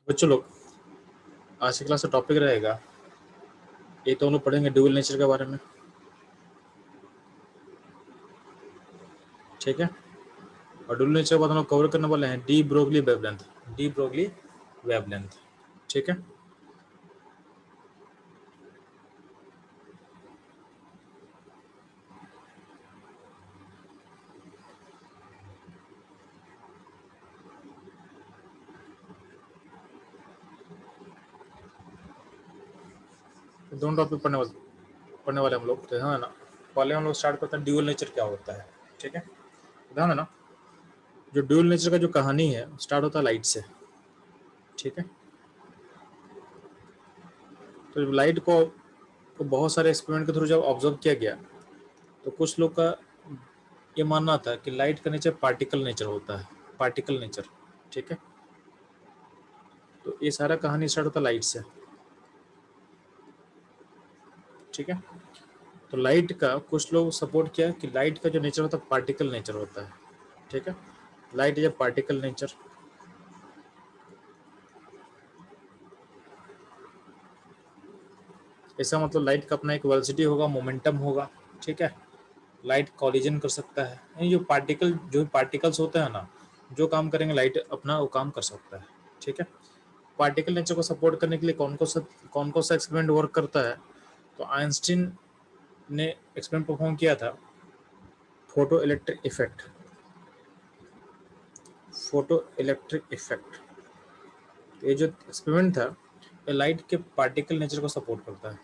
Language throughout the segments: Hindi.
बच्चों लोग, आज की क्लास का टॉपिक रहेगा, एक तो हम लोग पढ़ेंगे ड्यूअल नेचर के बारे में। ठीक है, और ड्यूअल नेचर के बाद हम लोग कवर करने वाले हैं D Broglie wavelength. D Broglie wavelength, ठीक है। दोनों टॉपिक पढ़ने वाले हम लोग, तो ध्यान देना। पहले हम लोग स्टार्ट करते हैं ड्यूअल नेचर क्या होता है। ठीक है, ध्यान देना। जो ड्यूअल नेचर का जो कहानी है स्टार्ट होता है लाइट से। ठीक है, तो लाइट को बहुत सारे एक्सपेरिमेंट के थ्रू जब ऑब्जर्व किया गया, तो कुछ लोग का ये मानना था कि लाइट का नेचर पार्टिकल नेचर होता है, पार्टिकल नेचर। ठीक है, तो ये सारा कहानी स्टार्ट होता है लाइट से। ठीक है, तो लाइट का कुछ लोग सपोर्ट किया कि लाइट का जो नेचर होता है पार्टिकल नेचर होता है। ठीक है, light is a particle nature. इसका मतलब लाइट का अपना एक वेलोसिटी होगा, मोमेंटम होगा। ठीक है, लाइट कॉलिजन कर सकता है। यानी जो पार्टिकल्स होते हैं ना, जो काम करेंगे लाइट अपना वो काम कर सकता है। ठीक है, पार्टिकल नेचर को सपोर्ट करने के लिए कौन कौन सा एक्सपेरिमेंट वर्क करता है, तो आइंस्टीन ने एक्सपेरिमेंट परफॉर्म किया था, photo electric effect. Photo electric effect, ये जो एक्सपेरिमेंट था, ये लाइट के पार्टिकल नेचर को सपोर्ट करता है।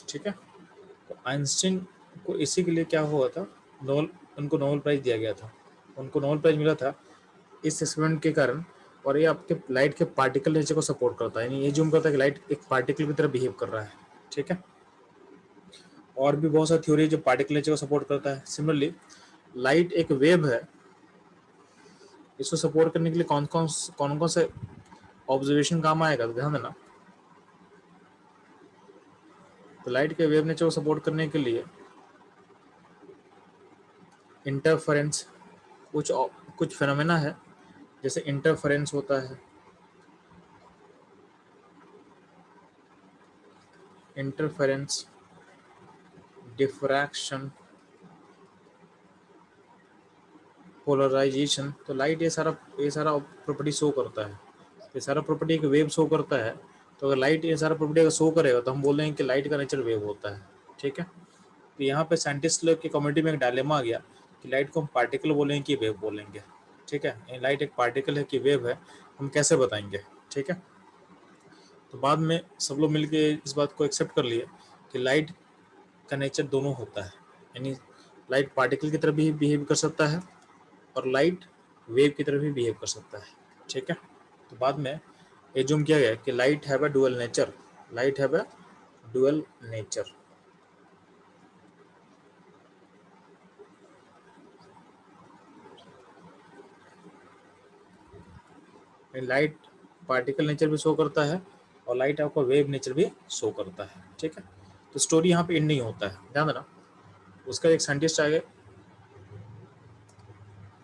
ठीक है, तो आइंस्टीन को इसी के लिए क्या हुआ था, नोबेल उनको नोबेल प्राइज दिया गया था। उनको नोबेल प्राइज मिला था इस एक्सपेरिमेंट के कारण। और ये आपके लाइट के पार्टिकल नेचर को सपोर्ट करता है, यानी ये जूम करता है कि लाइट एक पार्टिकल की तरह बिहेव कर रहा है। ठीक है, और भी बहुत सारी थ्योरी जो पार्टिकल नेचर को सपोर्ट करता है। सिमिलरली लाइट एक वेव है, इसको सपोर्ट करने के लिए कौन कौन से ऑब्जर्वेशन काम आएगा, तो ध्यान देना। तो लाइट के वेव नेचर को सपोर्ट करने के लिए इंटरफेरेंस, कुछ फेनोमेना है, जैसे इंटरफेरेंस होता है, इंटरफेरेंस, डिफ्रैक्शन, पोलराइजेशन। तो लाइट ये सारा प्रॉपर्टी शो करता है। ये सारा प्रॉपर्टी एक वेव शो करता है। तो अगर लाइट ये सारा प्रॉपर्टी अगर शो करेगा तो हम बोलेंगे कि लाइट का नेचर वेव होता है। ठीक है, तो यहाँ पे साइंटिस्ट लोग की कम्युनिटी में एक डायलेमा आ गया कि लाइट को हम पार्टिकल बोलेंगे कि वेव बोलेंगे। ठीक है, लाइट एक पार्टिकल है कि वेव है, हम कैसे बताएंगे। ठीक है, तो बाद में सब लोग मिलके इस बात को एक्सेप्ट कर लिए कि लाइट का नेचर दोनों होता है। यानी लाइट पार्टिकल की तरह भी बिहेव कर सकता है और लाइट वेव की तरह भी बिहेव कर सकता है। ठीक है, तो बाद में एज्यूम किया गया कि light have a dual nature. Light have a dual nature. Light particle nature भी शो करता है और लाइट आपका वेव नेचर भी शो करता है। ठीक है, तो स्टोरी यहाँ पे एंड नहीं होता है, ध्यान देना। उसका एक साइंटिस्ट आ गए,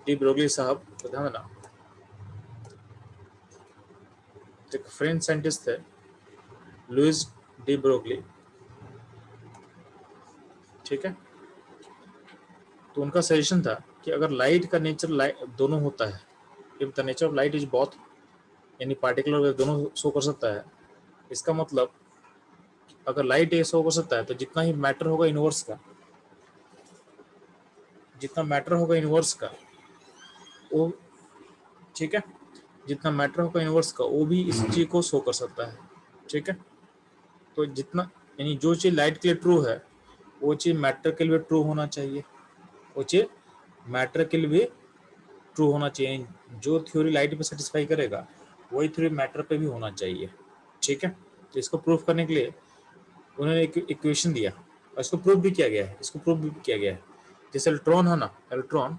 डी ब्रोगली साहब, तो ध्यान देना। एक फ्रेंच साइंटिस्ट थे, लुइस डी ब्रोगली। ठीक है, तो उनका सजेशन था कि अगर लाइट का नेचर दोनों होता है, if the nature of light is both, यानी पार्टिकल और वेव दोनों शो कर सकता है, इसका मतलब अगर लाइट ये शो कर सकता है तो जितना ही मैटर होगा यूनिवर्स का, जितना मैटर होगा यूनिवर्स का वो, ठीक है, जितना मैटर होगा यूनिवर्स का वो भी इस चीज को शो कर सकता है। ठीक है, तो जितना, यानी जो चीज लाइट के लिए ट्रू है वो चीज मैटर के लिए ट्रू होना चाहिए, वो चीज मैटर के लिए भी ट्रू होना चाहिए। जो थ्योरी लाइट पे सेटिस्फाई करेगा वही थ्योरी मैटर पे भी होना चाहिए। ठीक है, तो इसको प्रूफ करने के लिए उन्होंने एक इक्वेशन दिया और इसको प्रूफ भी किया गया है। जैसे इलेक्ट्रॉन है ना, इलेक्ट्रॉन,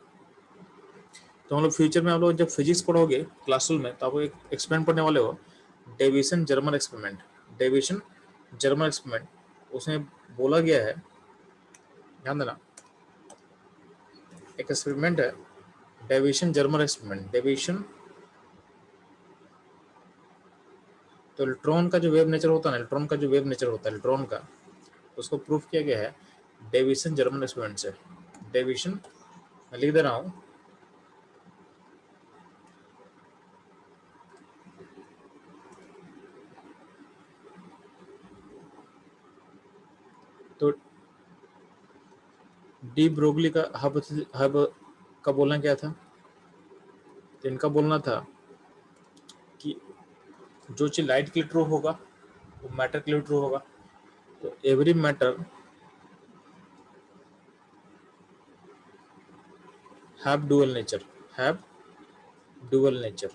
तो हम लोग फ्यूचर में आप लोग जब फिजिक्स पढ़ोगे क्लासरूम में, तो आप एक एक्सपेरिमेंट पढ़ने वाले हो, Davisson German experiment. Davisson German experiment, उसमें बोला गया है, ध्यान देना, एक एक्सपेरिमेंट है, डेविएशन जर्मर एक्सपेरिमेंट, डेविएशन। तो इलेक्ट्रॉन का जो वेव नेचर होता है ना, इलेक्ट्रॉन का जो वेव नेचर होता है इलेक्ट्रॉन का, उसको प्रूफ किया गया है डेविएशन जर्मन एक्सपेरिमेंट से। डेविएशन मैं लिख दे रहा हूँ, तो डी ब्रोगली का हब का बोलना क्या था, तो इनका बोलना था कि जो चीज लाइट के लिए ट्रू होगा वो मैटर के लिए ट्रू होगा। तो every matter have dual nature, have dual nature.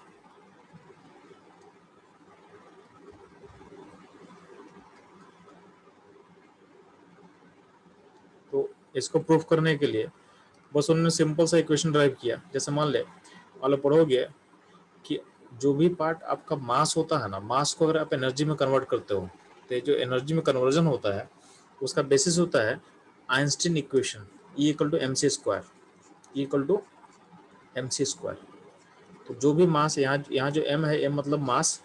तो इसको प्रूफ करने के लिए बस उन्होंने सिंपल सा इक्वेशन ड्राइव किया। जैसे मान ले वाले पढ़ोगे कि जो भी पार्ट आपका मास होता है ना, मास को अगर आप एनर्जी में कन्वर्ट करते हो, तो जो एनर्जी में कन्वर्जन होता है उसका बेसिस होता है Einstein equation, E equal to M C square, E equal to M C square. तो जो भी मास यहाँ यहाँ जो m है, m मतलब मास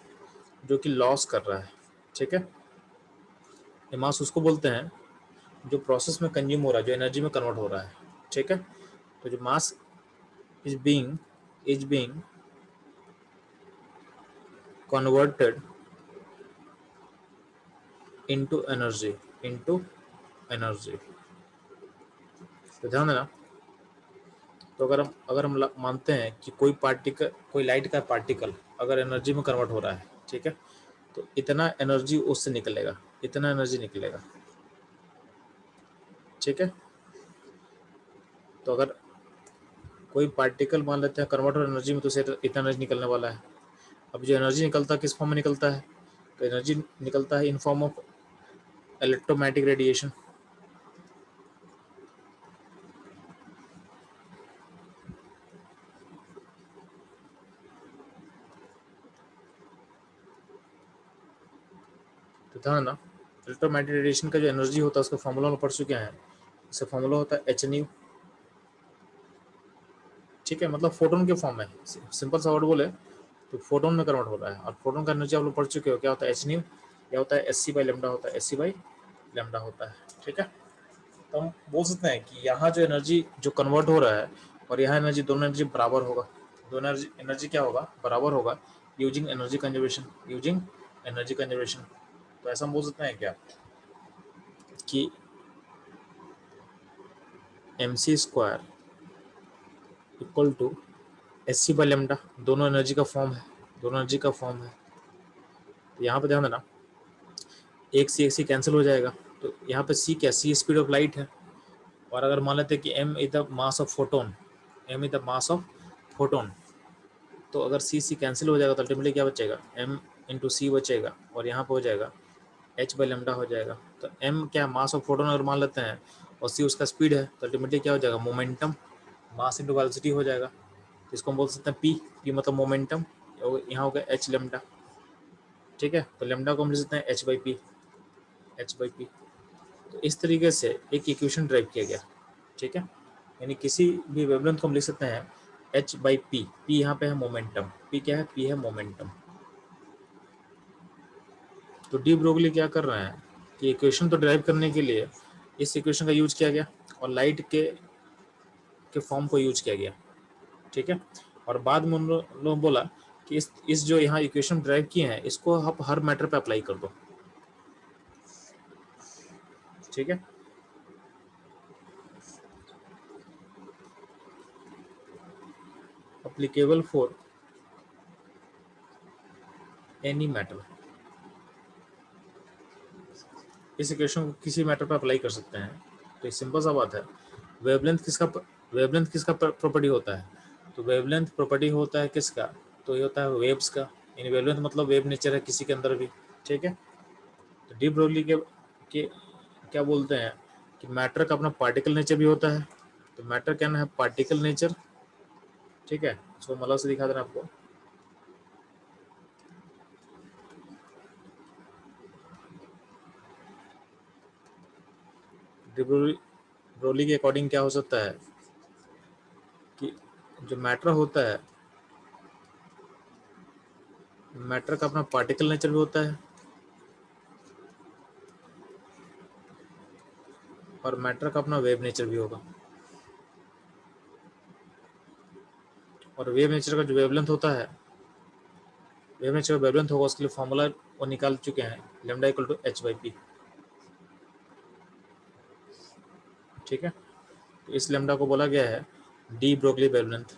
जो कि लॉस कर रहा है, ठीक है। ये मास उसको बोलते हैं जो प्रोसेस में कंज्यूम हो रहा है, जो एनर्जी में कन्वर्ट हो रहा है, ठीक है। तो जो mass is being converted into energy, into energy. तो ध्यान देना, तो अगर हम मानते हैं कि कोई पार्टिकल, कोई लाइट का पार्टिकल अगर एनर्जी में कन्वर्ट हो रहा है, ठीक है, तो इतना एनर्जी उससे निकलेगा, इतना एनर्जी निकलेगा, ठीक है। तो अगर कोई पार्टिकल मान लेते हैं कन्वर्ट हो एनर्जी में, तो उसे इतना एनर्जी निकलने वाला है। अब जो एनर्जी निकलता है किस फॉर्म में निकलता है, तो एनर्जी निकलता है in form of electromagnetic radiation. तो ध्यान ना, इलेक्ट्रोमैग्नेटिक रेडिएशन का जो एनर्जी होता है उसका फॉर्मूला में पढ़ चुके हैं। इसका फॉर्मूला होता है एच न्यू, ठीक है, मतलब फोटोन के फॉर्म में, सिंपल सा वर्ड बोले तो फोटोन में कन्वर्ट हो रहा है। और फोटोन का एनर्जी आप लोग पढ़ चुके हो, क्या होता है एच न्यू, क्या होता है एस सी बाई लेमडा होता है, एस सी बाई लेमडा होता है, ठीक है। तो हम बोल सकते हैं कि यहाँ जो एनर्जी जो कन्वर्ट हो रहा है और यहाँ एनर्जी, दोनों एनर्जी बराबर होगा, दोनों एनर्जी क्या होगा, बराबर होगा, using energy conservation, using energy conservation. तो ऐसा हम बोल सकते हैं क्या कि M C square equal to S C by lambda, दोनों एनर्जी का फॉर्म है, दोनों एनर्जी का फॉर्म है। तो यहाँ पे ध्यान देना, एक सी कैंसिल हो जाएगा, तो यहाँ पे सी क्या, सी स्पीड ऑफ लाइट है। और अगर मान लेते हैं कि M is the mass of photon, M is the mass of photon, तो अगर सी कैंसिल हो जाएगा तो अल्टीमेटली क्या बचेगा, एम इंटू सी बचेगा, और यहाँ पे हो जाएगा एच बाई लेमडा हो जाएगा। तो एम क्या, मास ऑफ फोटोन अगर मान लेते हैं, और सी उसका स्पीड है, तो अल्टीमेटली क्या हो जाएगा, मोमेंटम, मास इंटू वेलोसिटी हो जाएगा। तो इसको हम बोल सकते हैं पी, पी मतलब मोमेंटम, यहाँ हो गया एच लेमडा, ठीक है। तो लेमडा को हम लिख सकते हैं H by P, H by P. तो इस तरीके से एक इक्वेशन ड्राइव किया गया, ठीक है। यानी किसी भी वेवलेंथ को हम लिख सकते हैं एच बाई पी, पी यहाँ पे है मोमेंटम, पी क्या है, पी है मोमेंटम। तो डी ब्रोगली क्या कर रहे हैं कि इक्वेशन तो ड्राइव करने के लिए इस इक्वेशन का यूज किया गया और लाइट के फॉर्म को यूज किया गया, ठीक है। और बाद में उन लोगों ने बोला कि इस जो यहाँ इक्वेशन ड्राइव किए हैं इसको आप हर मैटर पे अप्लाई कर दो, ठीक है। अप्लीकेबल फॉर एनी मैटर, इस इक्वेशन को किसी मैटर पर अप्लाई कर सकते हैं। तो सिंपल सा बात है, वेवलेंथ किसका, वेवलेंथ किसका प्रॉपर्टी होता है, तो वेवलेंथ प्रॉपर्टी होता है किसका, तो ये होता है वेव्स का। यानी वेवलेंथ मतलब वेव नेचर है किसी के अंदर भी, ठीक है। तो डी ब्रोगली के क्या बोलते हैं कि मैटर का अपना पार्टिकल नेचर भी होता है। तो मैटर क्या ना है, पार्टिकल नेचर, ठीक है। इसको मतलब से दिखा देना आपको, डी ब्रोगली के अकॉर्डिंग क्या हो सकता है जो मैटर होता है, मैटर का अपना पार्टिकल नेचर भी होता है और मैटर का अपना वेव नेचर भी होगा। और वेव नेचर का जो वेवलेंथ होता है, वेव नेचर का वेवलेंथ होगा, उसके लिए फॉर्मूला वो निकाल चुके हैं, लैम्डा इक्वल टू h/p। ठीक है, तो इस लैम्डा को बोला गया है डी ब्रोगली वेवलेंथ।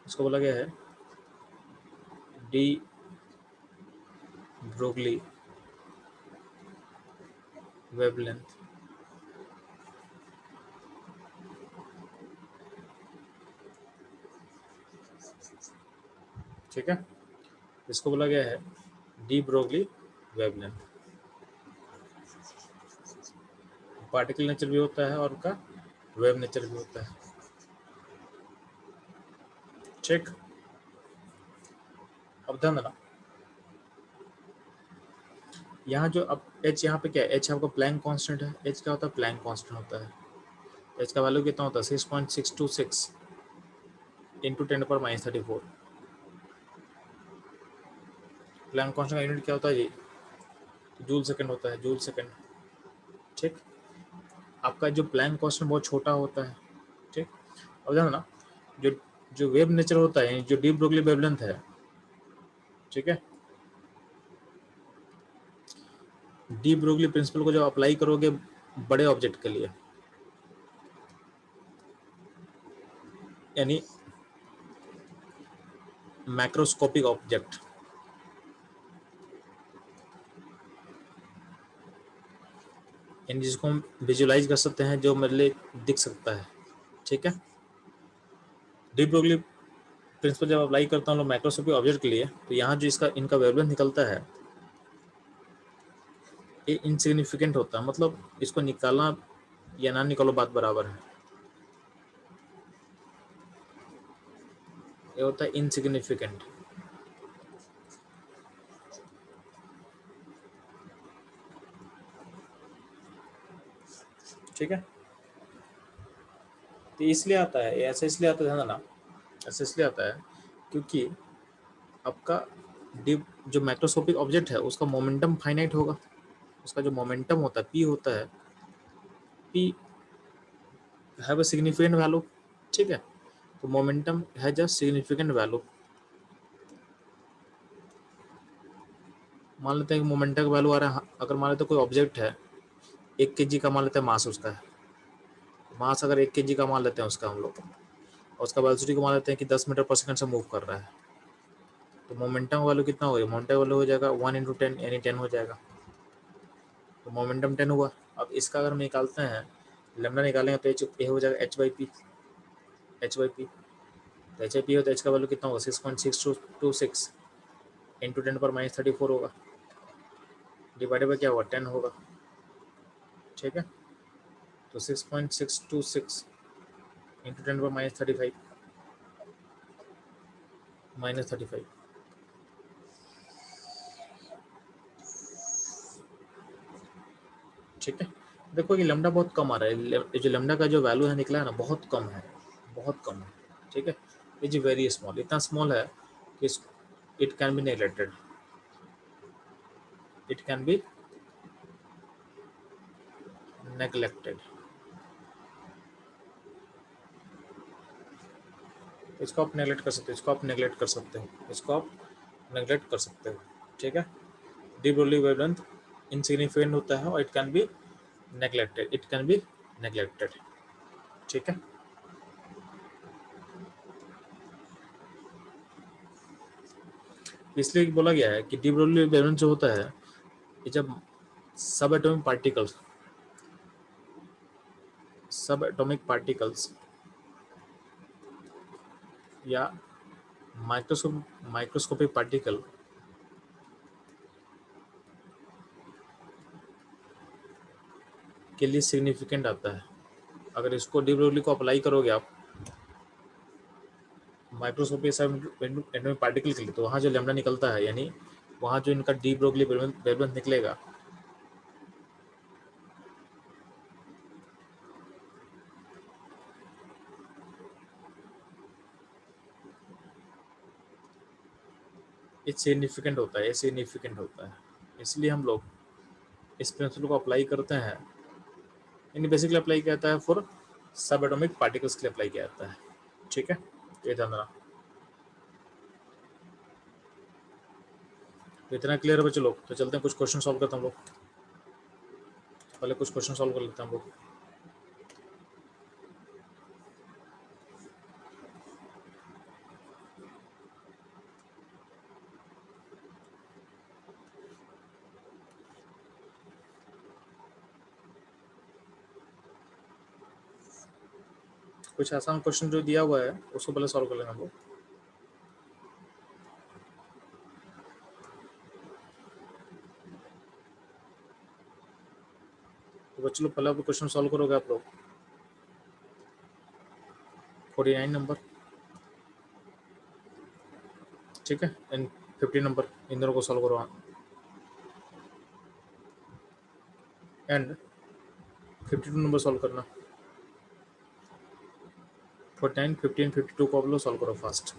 इसको बोला गया है डी ब्रोगली वेवलेंथ। ठीक है, इसको बोला गया है D Broglie wavelength. Particle nature भी होता है और उनका वेव नेचर भी होता है। ठीक, अब ध्यान देना, यहाँ जो अब h यहाँ पे क्या है, h आपका प्लैंक कांस्टेंट है। h क्या होता है, प्लैंक कांस्टेंट होता है। h का वैल्यू कितना होता है, 6.626 इंटू 10⁻34। प्लैंक कांस्टेंट का यूनिट क्या होता है जी, जूल सेकंड होता है, जूल सेकंड। ठीक, आपका जो प्लैंक कांस्टेंट बहुत छोटा होता है। ठीक, अब ध्यान देना, जो जो वेव नेचर होता है, जो डी ब्रोगली वेवलेंथ है, ठीक है, डी ब्रोगली प्रिंसिपल को जब अप्लाई करोगे बड़े ऑब्जेक्ट के लिए, यानी मैक्रोस्कोपिक ऑब्जेक्ट, यानी जिसको हम विजुलाइज कर सकते हैं, जो मेरे लिए दिख सकता है। ठीक है, डी ब्रोगली प्रिंसिपल जब अप्लाई करता हूँ माइक्रोस्कोपिक ऑब्जेक्ट के लिए, तो यहाँ जो इसका इनका वेवलेंथ निकलता है ये इनसिग्निफिकेंट होता है। मतलब इसको निकालना या ना निकालो बात बराबर है, ये होता है इनसिग्निफिकेंट। ठीक है, तो इसलिए आता है ऐसा, इसलिए आता है, ध्यान देना, ऐसा इसलिए आता है क्योंकि आपका डी जो माइक्रोस्कोपिक ऑब्जेक्ट है उसका मोमेंटम फाइनाइट होगा। उसका जो मोमेंटम होता है पी होता है, P have a significant value. ठीक है, तो momentum has a significant value. मान लेते हैं कि मोमेंटम का वैल्यू आ रहा है, अगर मान लेते हैं कोई ऑब्जेक्ट है 1 kg का, मान लेते हैं मास उसका है, मास अगर 1 kg का मान लेते हैं उसका हम लोग, और उसका वेलोसिटी को मान लेते हैं कि 10 मीटर पर सेकंड से मूव कर रहा है, तो मोमेंटम वैल्यू कितना होगा, मोमेंटम वैल्यू हो जाएगा 1 × 10 यानी 10 हो जाएगा। तो मोमेंटम 10 हुआ। अब इसका अगर हम निकालते हैं, लैम्डा निकालेंगे तो ये हो जाएगा h/p। h/p तो h/p हो तो h का वैल्यू कितना होगा, 6.626 इंटू 10⁻34 होगा, डिवाइडेड बाई क्या होगा, 10 होगा। ठीक है, तो 6.626 इंटू 10⁻35 -35। ठीक है, देखो ये लैम्डा बहुत कम आ रहा है, ये जो लैम्डा का जो वैल्यू है निकला है ना, बहुत कम है, बहुत कम है। ठीक है, ये जी वेरी स्मॉल, इतना स्मॉल है कि it can be neglected, it can be neglected. इसको आप नेग्लेक्ट कर सकते हो, इसको आप नेग्लेक्ट कर सकते हो, इसको आप नेग्लेक्ट कर सकते हो। ठीक है, डी ब्रोगली वेवलेंथ इनसिग्निफिकेंट होता है और it can be neglected, it can be neglected. ठीक है, इसलिए बोला गया है कि डी ब्रोगली वेवलेंथ जो होता है, ये जब सब एटॉमिक पार्टिकल्स, सब एटॉमिक पार्टिकल्स या माइक्रोस्कोपिक पार्टिकल के लिए सिग्निफिकेंट आता है। अगर इसको डी ब्रोगली को अप्लाई करोगे आप माइक्रोस्कोपिक सब एटॉमिक पार्टिकल के लिए, तो वहाँ जो लैम्डा निकलता है, यानी वहाँ जो इनका डी ब्रोगली वेवलेंथ निकलेगा, सिग्निफिकेंट होता है, ये सिग्निफिकेंट होता है, इसलिए हम लोग इस प्रिंसिपल को अप्लाई करते हैं। यानी बेसिकली अप्लाई किया जाता है फॉर सब एटॉमिक पार्टिकल्स के लिए अप्लाई किया जाता है। ठीक है, ये ध्यान रखना। तो इतना क्लियर है बच्चों लोग? तो चलते हैं कुछ क्वेश्चन सॉल्व करते हैं हम लोग। पहले कुछ क्वेश्चन सॉल्व कर लेते हैं हम लोग। कुछ आसान क्वेश्चन जो दिया हुआ है उसको पहले सॉल्व कर लेंगे हम लोग। तो बच्चों लोग पहले क्वेश्चन सॉल्व करोगे आप लोग। 49 नंबर, ठीक है, एंड 50 नंबर, इन दोनों को सॉल्व करो। एंड 52 नंबर सॉल्व करना। 49, 15, 52 को आप लोग सॉल्व करो फास्ट।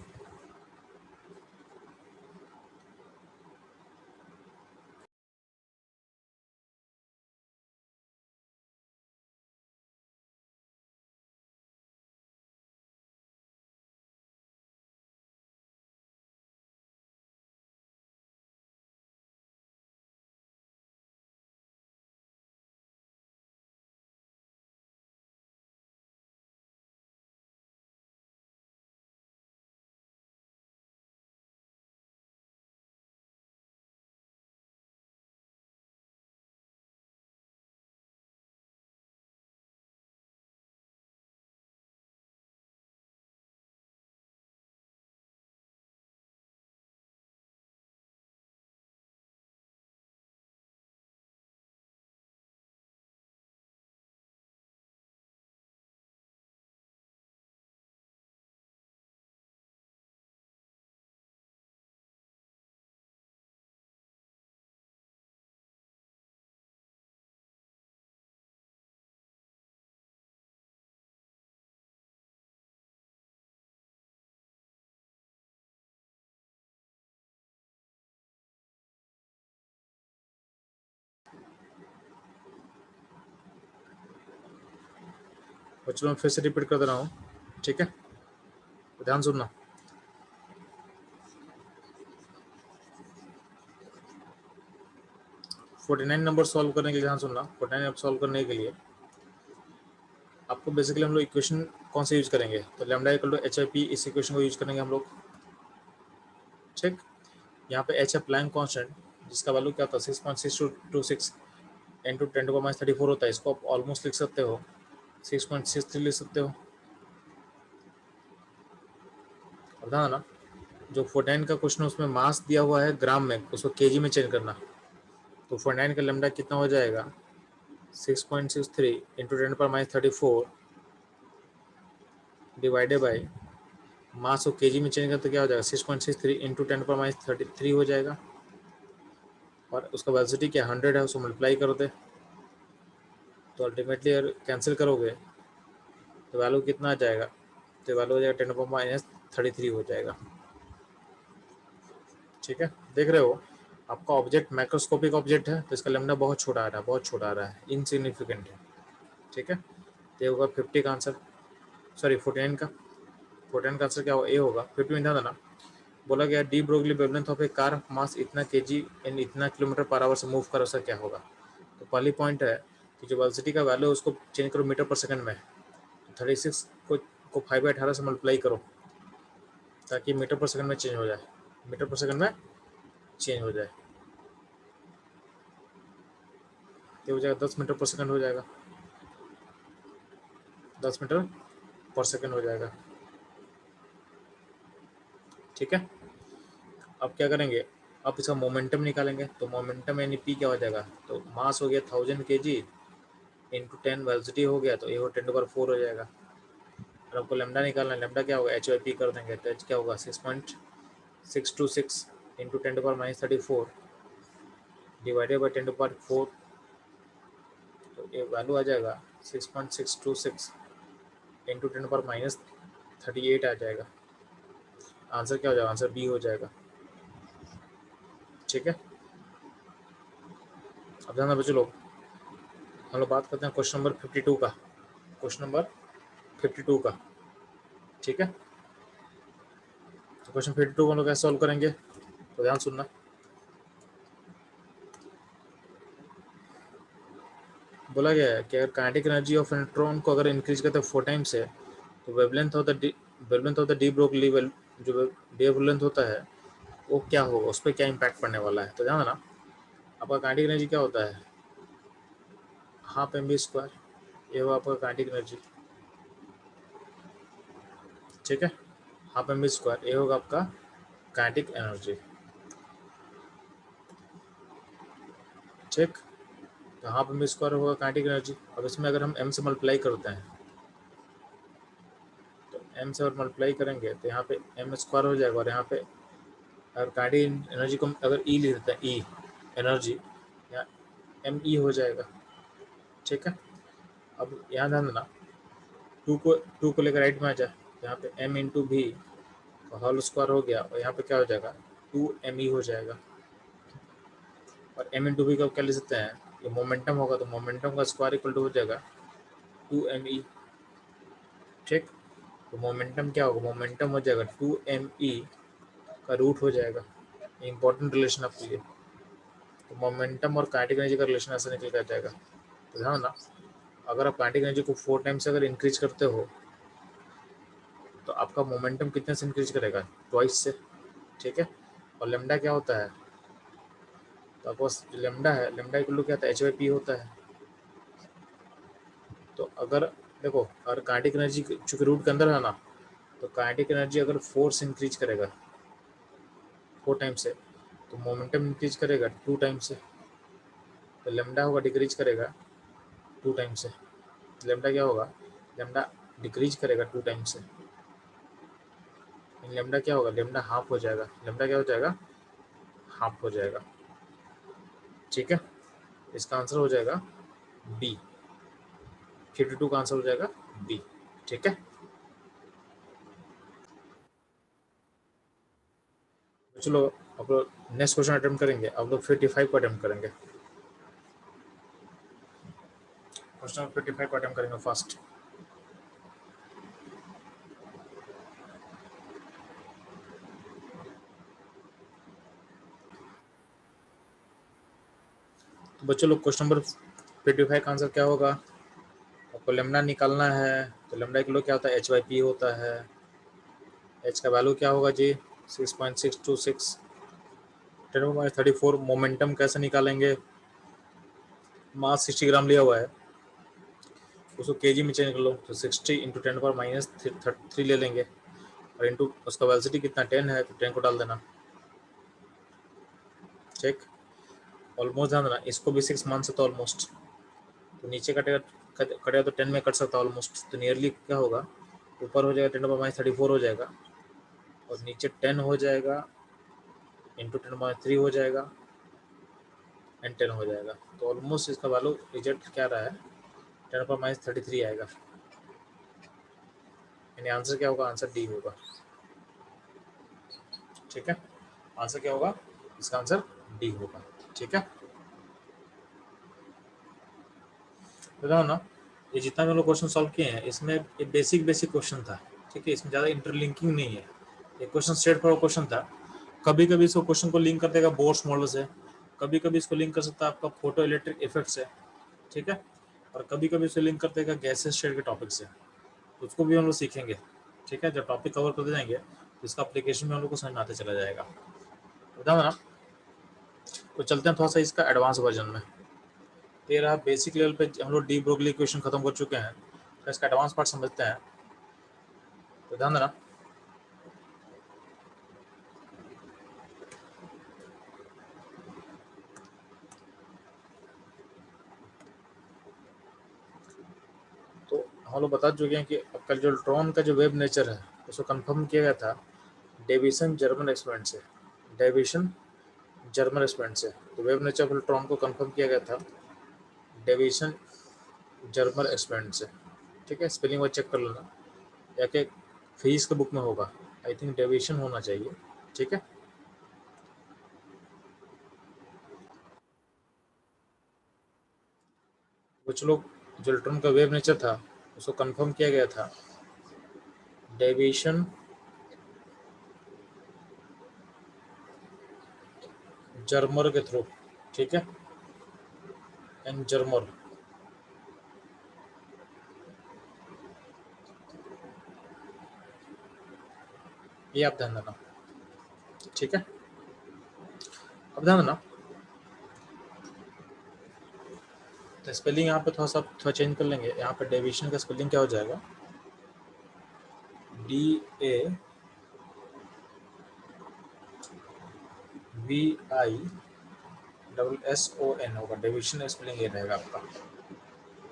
बच्चों मैं फिर से रिपीट कर दे रहा हूँ, ठीक है, तो ध्यान सुनना। 49 नंबर सॉल्व करने के लिए ध्यान सुनना। 49 सॉल्व करने के लिए आपको बेसिकली हम लोग इक्वेशन कौन से यूज करेंगे, तो lambda equal to H I P, इस इक्वेशन को यूज करेंगे हम लोग। ठीक, यहाँ पे एच है प्लैंक कांस्टेंट, जिसका वैल्यू क्या होता है 6.626 इंटू 10⁻34 होता है। इसको आप ऑलमोस्ट लिख सकते हो 6.63 लिख सकते हो। अब ध्यान ना, जो 49 का क्वेश्चन है उसमें मास दिया हुआ है ग्राम में, उसको केजी में चेंज करना। तो 49 का लैम्डा कितना हो जाएगा 6.63 इंटू 10⁻34 डिवाइडेड बाई मास को केजी में चेंज करते तो क्या हो जाएगा 6.63 इंटू 10⁻33 हो जाएगा। और उसका वेलोसिटी क्या 100 है, उसको मल्टीप्लाई कर दे तो अल्टीमेटली अगर कैंसिल करोगे तो वैल्यू कितना आ जाएगा, तो वैल्यू हो जाएगा 10⁻33 हो जाएगा। ठीक है, देख रहे हो आपका ऑब्जेक्ट माइक्रोस्कोपिक ऑब्जेक्ट है तो इसका लैम्डा बहुत छोटा आ रहा है, बहुत छोटा आ रहा है, इनसिग्निफिकेंट है। ठीक है, तो ये होगा 50 का आंसर, सॉरी 49 का। 49 का आंसर क्या होगा, ए होगा। 50 में ध्यान देना, बोला गया de Broglie wavelength of a car mass इतना केजी इन इतना किलोमीटर पर आवर से मूव कर, उसका क्या होगा। तो पहली पॉइंट है कि जो वेलोसिटी का वैल्यू है उसको चेंज करो मीटर पर सेकंड में। 36 को 5/18 से मल्टीप्लाई करो ताकि मीटर पर सेकंड में चेंज हो जाए, मीटर पर सेकंड में चेंज हो जाए। ये हो जाएगा 10 मीटर पर सेकंड हो जाएगा, 10 मीटर पर सेकंड हो जाएगा। ठीक है, अब क्या करेंगे, अब इसका मोमेंटम निकालेंगे। तो मोमेंटम यानी पी क्या हो जाएगा, तो मास हो गया 1000 kg इंटू 10 वेलोसिटी हो गया, तो ये हो 10⁻4 हो जाएगा। और आपको लेमडा निकालना है, लेमडा क्या होगा एच वाई पी कर देंगे, तो एच क्या होगा 6.626 इंटू 10⁻34 डिवाइडेड बाई 10⁻4, तो ये वैल्यू आ जाएगा 6.626 इंटू 10⁻38 आ जाएगा। आंसर क्या हो जाएगा, आंसर बी हो जाएगा। ठीक है। अब ध्यान बच्चों लोग, हम लोग बात करते हैं क्वेश्चन नंबर 52 का, क्वेश्चन नंबर 52 का, ठीक है। तो क्वेश्चन 52 को हम लोग कैसे सॉल्व करेंगे, तो ध्यान सुनना। बोला गया है कि अगर काइनेटिक एनर्जी ऑफ इलेक्ट्रॉन को अगर इंक्रीज करते हैं 4 टाइम्स से, तो wavelength of the de Broglie जो वेवलेंथ होता है वो क्या होगा, उस पर क्या इम्पैक्ट पड़ने वाला है। तो ध्यान देना, आपका काइनेटिक एनर्जी क्या होता है, हाफ एम बी स्क्वायर, ये होगा आपका काइनेटिक एनर्जी, ठीक है। हाफ एम बी स्क्वायर ये होगा आपका काइनेटिक एनर्जी, ठीक। तो हाफ एम बी स्क्वायर होगा काइनेटिक एनर्जी। अब इसमें अगर हम एम से मल्टीप्लाई करते हैं, तो एम से और मल्टीप्लाई करेंगे तो यहाँ पे एम स्क्वायर हो जाएगा, और यहाँ पे अगर काइनेटिक एनर्जी को अगर ई ले लेते हैं, ई एनर्जी, यहाँ एम ई हो जाएगा, ठीक है। अब यहाँ ध्यान देना, टू को लेकर राइट में आ जाए, यहाँ पे एम इंटू भी होल स्क्वायर हो गया, और यहाँ पे क्या हो जाएगा, टू एम ई हो जाएगा। और एम इंटू भी का क्या ले सकते हैं, ये मोमेंटम होगा, तो मोमेंटम का स्क्वायर इक्वल टू हो जाएगा टू एम ई, ठीक। तो मोमेंटम क्या होगा, मोमेंटम हो जाएगा टू एम ई का रूट हो जाएगा। इंपॉर्टेंट रिलेशन आपके लिए, तो मोमेंटम और काइनेटिक एनर्जी का रिलेशन ऐसे निकल कर जाएगा। तो ध्यान ना, अगर आप काइनेटिक एनर्जी को 4 टाइम्स अगर इंक्रीज करते हो, तो आपका मोमेंटम कितने से इंक्रीज करेगा, ट्वाइस से, ठीक है। और लेमडा क्या होता है, तो आपको लेमडा है, लेमडा इक्वल टू क्या होता है, एच वाई पी होता है। तो अगर देखो, अगर काइनेटिक एनर्जी चूंकि रूट के अंदर है ना, तो काइनेटिक एनर्जी अगर फोर्स इंक्रीज करेगा 4 टाइम्स से, तो मोमेंटम इंक्रीज करेगा 2 टाइम्स से, तो लेमडा होगा डिक्रीज करेगा 2 टाइम्स से। लेमडा क्या होगा, लेमडा डिक्रीज करेगा 2 टाइम्स से, लेमडा क्या होगा, लेमडा हाफ हो जाएगा, लेमडा क्या हो जाएगा, हाफ हो जाएगा, ठीक है। इसका आंसर हो जाएगा बी, 52 का आंसर हो जाएगा बी, ठीक है। तो चलो अब नेक्स्ट क्वेश्चन अटेम्प्ट करेंगे, अब लोग 55 को अटेम्प्ट करेंगे, क्वेश्चन 55 को अटेम्प्ट करेंगे फर्स्ट। तो बच्चों लोग क्वेश्चन नंबर 55 का आंसर क्या होगा, आपको लेमडा निकालना है। तो लेमडा किलो क्या होता है, एच वाई पी होता है। एच का वैल्यू क्या होगा जी, 6.626, 10⁻34। मोमेंटम कैसे निकालेंगे, मास 60 ग्राम लिया हुआ है, उसको केजी में चेंज कर लो, तो 60 इंटू 10⁻³ ले लेंगे, और इंटू उसका वेलोसिटी कितना 10 है, तो 10 को डाल देना, ठीक। ऑलमोस्ट ध्यान देना, इसको भी 6 मान सकता ऑलमोस्ट, तो नीचे कटेगा, कटेगा तो 10 में कट सकता ऑलमोस्ट, तो नियरली क्या होगा, ऊपर हो जाएगा 10⁻34 हो जाएगा, और नीचे 10 हो जाएगा, इंटू 10⁻³ हो जाएगा, एंड 10 हो जाएगा। तो ऑलमोस्ट इसका वैल्यू रिजल्ट क्या रहा है, 10⁻33 आएगा, यानी आंसर क्या होगा, आंसर डी होगा, ठीक है। आंसर क्या होगा, इसका आंसर डी होगा, ठीक है। बताओ ना, ये जितना भी हम लोग क्वेश्चन सॉल्व किए हैं, इसमें ये बेसिक क्वेश्चन था, ठीक है, इसमें ज़्यादा इंटरलिंकिंग नहीं है, ये क्वेश्चन स्ट्रेट फॉरवर्ड क्वेश्चन था। कभी कभी इसको क्वेश्चन को लिंक कर देगा बोर्स मॉडल से, कभी कभी इसको लिंक कर सकता है आपका फोटो इलेक्ट्रिक इफेक्ट से, ठीक है, और कभी कभी इसको लिंक कर देगा गैसेस शेड के टॉपिक से, उसको भी हम लोग सीखेंगे, ठीक है। जब टॉपिक कवर करते जाएंगे तो इसका एप्लीकेशन में हम लोग को समझ में आते चला जाएगा। बताओ ना, तो चलते हैं थोड़ा सा इसका एडवांस वर्जन में। ये रहा बेसिक लेवल पे हम लोग डी ब्रोगली इक्वेशन खत्म कर चुके हैं, तो इसका एडवांस पार्ट समझते हैं। तो ध्यान देना, तो हम लोग बता चुके हैं कि आपका जो इलेक्ट्रॉन का जो वेव नेचर है उसको कंफर्म किया गया था डेविसन जर्मन एक्सपेरिमेंट से, डेविसन जर्मन एक्सपेरिमेंट से। तो वेव नेचर ऑफ इलेक्ट्रॉन को कंफर्म किया गया था डेविसन जर्मन एक्सपेरिमेंट से, ठीक है। स्पेलिंग वो चेक कर लेना, या कि फिजिक्स के बुक में होगा, आई थिंक डेविएशन होना चाहिए, ठीक है। कुछ लोग जो इलेक्ट्रॉन का वेव नेचर था उसको कंफर्म किया गया था डेविएशन जर्मर के थ्रू, ठीक है, एंड जर्मर। ये आप ध्यान देना, ठीक है। अब ध्यान देना, तो स्पेलिंग यहाँ पे थोड़ा चेंज कर लेंगे। यहाँ पे डेविएशन का स्पेलिंग क्या हो जाएगा, DAVISON होगा, डेविएशन स्पेलिंग ये रहेगा आपका,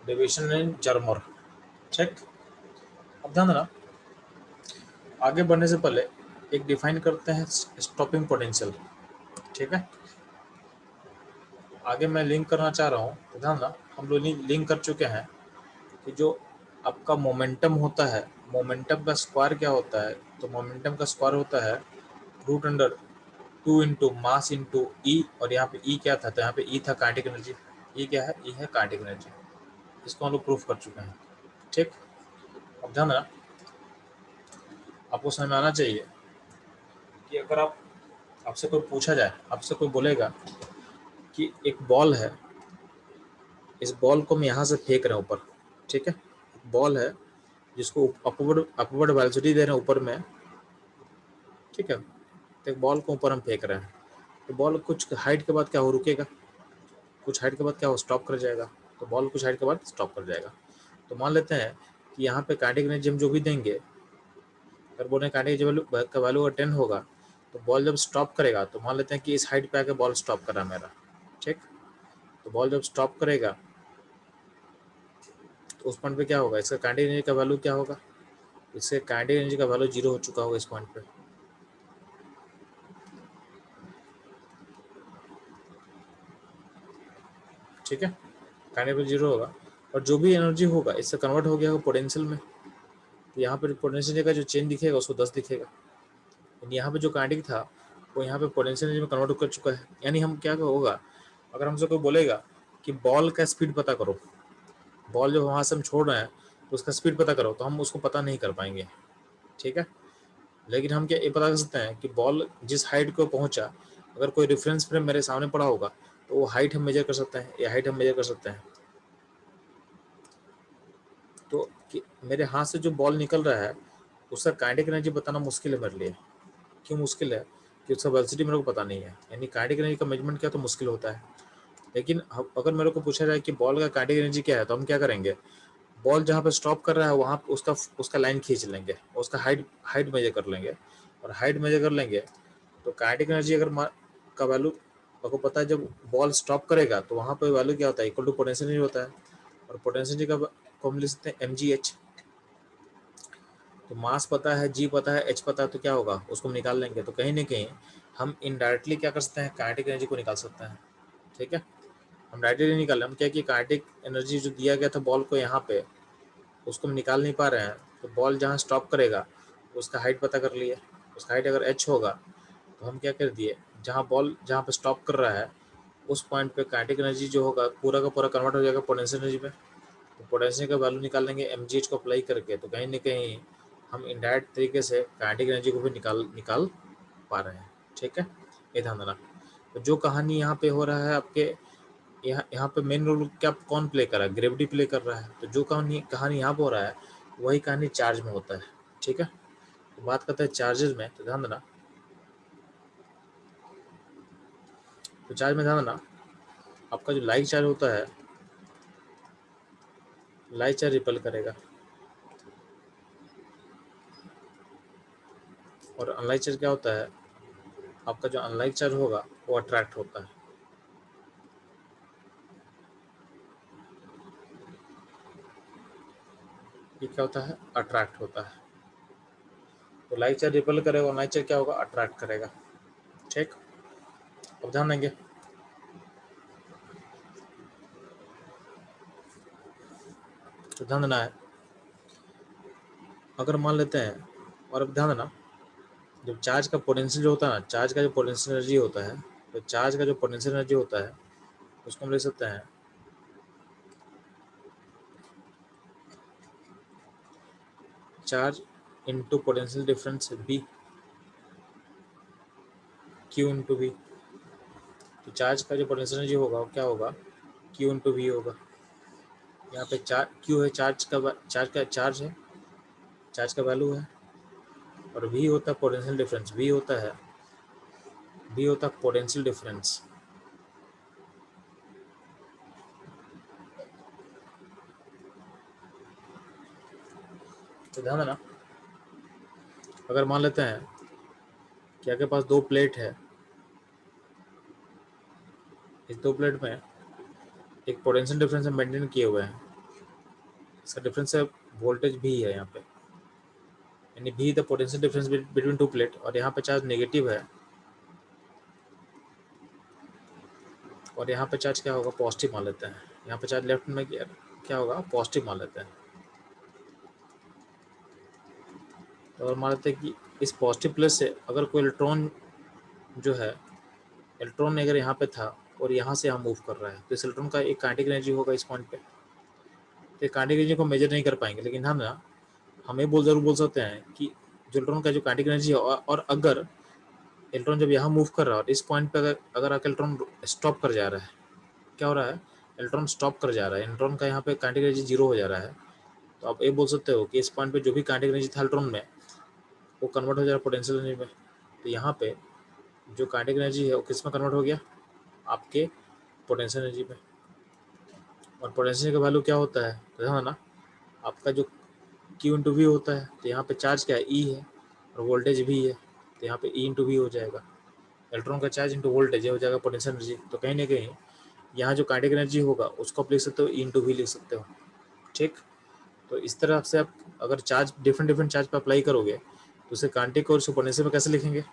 डेविएशन इन जर्मर, ठीक। अब ध्यान देना, आगे बढ़ने से पहले एक डिफाइन करते हैं स्टॉपिंग पोटेंशियल, ठीक है। आगे मैं लिंक करना चाह रहा हूँ, तो ध्यान देना, हम लोग लिंक कर चुके हैं कि जो आपका मोमेंटम होता है, मोमेंटम का स्क्वायर क्या होता है, तो मोमेंटम का स्क्वायर होता है √2 इंटू मास इंटू ई, और यहाँ पे ई क्या था, तो यहाँ पे ई था काइनेटिक एनर्जी। ई क्या है, ई है काइनेटिक एनर्जी। इसको हम लोग प्रूफ कर चुके हैं, ठीक। अब ध्यान देना, आपको समझ में आना चाहिए कि अगर आपसे कोई पूछा जाए, आपसे कोई बोलेगा कि एक बॉल है, इस बॉल को हम यहाँ से फेंक रहे हैं ऊपर, ठीक है, बॉल है जिसको अपवर्ड अपवर्ड वेलोसिटी दे रहे हैं ऊपर में, ठीक है, तो एक बॉल को ऊपर हम फेंक रहे हैं, तो बॉल कुछ हाइट के बाद क्या हो, रुकेगा, कुछ हाइट के बाद क्या हो, स्टॉप कर जाएगा। तो बॉल कुछ हाइट के बाद स्टॉप कर जाएगा। तो मान लेते हैं कि यहाँ पे काइनेटिक एनर्जी हम जो भी देंगे, अगर बोले काइनेटिक का वैल्यू अगर 10 होगा, तो बॉल जब स्टॉप करेगा, तो मान लेते हैं कि इस हाइट पे आके बॉल स्टॉप कर रहा है मेरा, ठीक। तो बॉल जब स्टॉप करेगा तो उस पॉइंट पे क्या होगा, इसका काइनेटिक एनर्जी का वैल्यू क्या होगा, इससे काइनेटिक एनर्जी का वैल्यू 0 हो चुका होगा इस पॉइंट पे, ठीक है, काइनेटिक एनर्जी 0 होगा, और जो भी एनर्जी होगा इससे कन्वर्ट हो गया होगा पोटेंशियल में। तो यहाँ पे पोटेंशियल का जो चेंज दिखेगा उसको 10 दिखेगा, यहाँ पे जो काइनेटिक था वो यहाँ पे पोटेंशियल एनर्जी में कन्वर्ट कर चुका है। यानी हम क्या होगा, अगर हमसे कोई बोलेगा कि बॉल का स्पीड पता करो, बॉल जब वहाँ से हम छोड़ रहे हैं तो उसका स्पीड पता करो, तो हम उसको पता नहीं कर पाएंगे, ठीक है। लेकिन हम क्या ये पता कर सकते हैं कि बॉल जिस हाइट को पहुँचा, अगर कोई रेफरेंस फ्रेम मेरे सामने पड़ा होगा तो वो हाइट हम मेजर कर सकते हैं, या हाइट हम मेजर कर सकते हैं। तो कि मेरे हाथ से जो बॉल निकल रहा है उसका काइनेटिक एनर्जी बताना मुश्किल है मेरे लिए। क्यों मुश्किल है, कि उसका वेलोसिटी मेरे को पता नहीं है, यानी काइनेटिक एनर्जी का मेजरमेंट क्या तो मुश्किल होता है। लेकिन अगर मेरे को पूछा जाए कि बॉल का काइनेटिक एनर्जी क्या है, तो हम क्या करेंगे, बॉल जहाँ पे स्टॉप कर रहा है वहाँ उसका उसका लाइन खींच लेंगे, उसका हाइट हाइट मेजर कर लेंगे, और हाइट मेजर कर लेंगे तो काइनेटिक एनर्जी अगर का वैल्यू आपको पता है, जब बॉल स्टॉप करेगा तो वहाँ पे वैल्यू क्या होता है, इक्वल टू पोटेंशियल एनर्जी होता है, और पोटेंशियल एनर्जी का को हम लिख सकते हैं mgh। तो मास पता है, जी पता है, एच पता है, तो क्या होगा, उसको हम निकाल लेंगे। तो कहीं ना कहीं हम इनडायरेक्टली क्या कर सकते हैं, काइनेटिक एनर्जी को निकाल सकते हैं, ठीक है। हम डायरेक्टली निकाल, हम क्या कि काइनेटिक एनर्जी जो दिया गया था बॉल को यहाँ पे, उसको हम निकाल नहीं पा रहे हैं, तो बॉल जहाँ स्टॉप करेगा उसका हाइट पता कर लिए, उसका हाइट अगर एच होगा, तो हम क्या कर दिए, जहाँ बॉल जहाँ पे स्टॉप कर रहा है उस पॉइंट पे काइनेटिक एनर्जी जो होगा पूरा का पूरा कन्वर्ट हो जाएगा पोटेंशियल एनर्जी में। तो पोटेंशियल का वैल्यू निकाल लेंगे mgh को अप्लाई करके, तो कहीं ना कहीं हम इनडायरेक्ट तरीके से काइनेटिक एनर्जी को भी निकाल पा रहे हैं, ठीक है। ये ध्यान देना। तो जो कहानी यहाँ पे हो रहा है आपके, यहाँ पे मेन रोल क्या कौन प्ले कर रहा है, ग्रेविटी प्ले कर रहा है। तो जो कहानी कहानी यहाँ पे हो रहा है वही कहानी चार्ज में होता है, ठीक है। तो बात करते हैं चार्जेस में, तो ध्यान देना, तो चार्ज में ध्यान देना, आपका जो लाइक चार्ज होता है, लाइक चार्ज रिपल करेगा, और अनलाइक चार्ज क्या होता है, आपका जो अनलाइक चार्ज होगा वो अट्रैक्ट होता है। ये क्या होता है, अट्रैक्ट होता है। तो लाइक चार्ज रिपल करेगा, और लाइक चार्ज क्या होगा, अट्रैक्ट करेगा, ठीक। अब ध्यान देंगे, तो ध्यान देना है, अगर मान लेते हैं, और अब ध्यान देना, जब चार्ज का पोटेंशियल जो होता है ना, चार्ज का जो पोटेंशियल एनर्जी होता है, तो चार्ज का जो पोटेंशियल एनर्जी होता है उसको हम लिख सकते हैं charge into potential difference B, Q into B. तो चार्ज का जो पोटेंशियल एनर्जी होगा वो क्या होगा, क्यू इंटू बी होगा। यहाँ पे क्यू है चार्ज है, चार्ज का वैल्यू है, और वी होता है पोटेंशियल डिफरेंस, वी होता है पोटेंशियल डिफरेंस। तो ध्यान देना, अगर मान लेते हैं कि आपके पास दो प्लेट है, इस दो प्लेट में एक पोटेंशियल डिफरेंस मेंटेन किए हुए हैं, इसका डिफरेंस है वोल्टेज भी है यहाँ पे, यानी भी the potential difference between two plate, और यहाँ पे चार्ज नेगेटिव है और यहाँ पे चार्ज क्या होगा, पॉजिटिव मान लेते हैं। यहाँ पे चार्ज लेफ्ट में क्या होगा, पॉजिटिव मान लेते हैं। तो अगर मान लेते हैं कि इस पॉजिटिव प्लस से अगर कोई इलेक्ट्रॉन जो है, इलेक्ट्रॉन अगर यहाँ पे था और यहाँ से यहाँ मूव कर रहा है, तो इस इलेक्ट्रॉन का एक काइनेटिक एनर्जी होगा इस पॉइंट पे। तो काइनेटिक एनर्जी को मेजर नहीं कर पाएंगे, लेकिन हम ना हमें जरूर बोल सकते हैं कि जो इलेक्ट्रॉन का जो काइनेटिक एनर्जी है, और अगर इलेक्ट्रॉन जब यहाँ मूव कर रहा है और इस पॉइंट पे अगर आकर इलेक्ट्रॉन स्टॉप कर जा रहा है, क्या हो रहा है, इलेक्ट्रॉन स्टॉप कर जा रहा है, इलेक्ट्रॉन का यहाँ पे काइनेटिक एनर्जी जीरो हो जा रहा है, तो आप ये बोल सकते हो कि इस पॉइंट पे जो भी काइनेटिक एनर्जी था इलेक्ट्रॉन में वो कन्वर्ट हो जा रहा है पोटेंशियल एनर्जी में। तो यहाँ पे जो काइनेटिक एनर्जी है वो किस में कन्वर्ट हो गया, आपके पोटेंशियल एनर्जी में। और पोटेंशियल का वैल्यू क्या होता है, तो ध्यान ना, आपका जो Q इंटू वी होता है, तो यहाँ पे चार्ज क्या है, E है, और वोल्टेज भी है, तो यहाँ पे E इंटू वी हो जाएगा। इलेक्ट्रॉन का चार्ज इंटू वोल्टेज हो जाएगा पोटेंशियल एनर्जी। तो कहीं ना कहीं यहाँ जो काइनेटिक एनर्जी होगा उसको आप लिख सकते हो E इंटू वी लिख सकते हो, ठीक। तो इस तरह से आप अगर चार्ज डिफरेंट चार्ज पर अप्लाई करोगे तो उसे काइनेटिक और पोटेंशियल में कैसे लिखेंगे,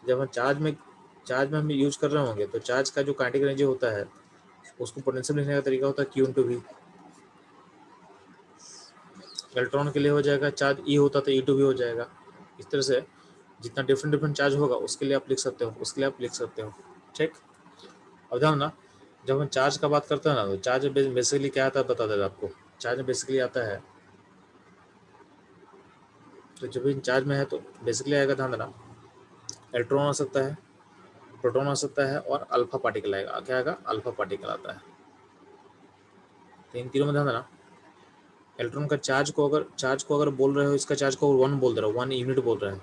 जब हम चार्ज में हम यूज कर रहे होंगे तो चार्ज का जो काइनेटिक एनर्जी होता है उसको पोटेंशियल लिखने का तरीका होता है Q इंटू वी। इलेक्ट्रॉन के लिए हो जाएगा चार्ज E होता तो E टू वी हो जाएगा। इस तरह से जितना डिफरेंट चार्ज होगा उसके लिए आप लिख सकते हो, ठीक। अब ध्यान ना, जब हम चार्ज का बात करते हैं ना, तो चार्ज बेसिकली क्या आता है बता देगा आपको। चार्ज बेसिकली आता है, तो जब भी चार्ज में है तो बेसिकली आएगा, ध्यान देना, इलेक्ट्रॉन आ सकता है, प्रोटॉन आ सकता है, और अल्फा पार्टिकल आएगा। क्या आएगा, अल्फा पार्टिकल आता है। तो इन तीनों में ध्यान देना, इलेक्ट्रॉन का चार्ज को अगर बोल रहे हो, इसका चार्ज को 1 बोल रहे हो, 1 यूनिट बोल रहे हैं,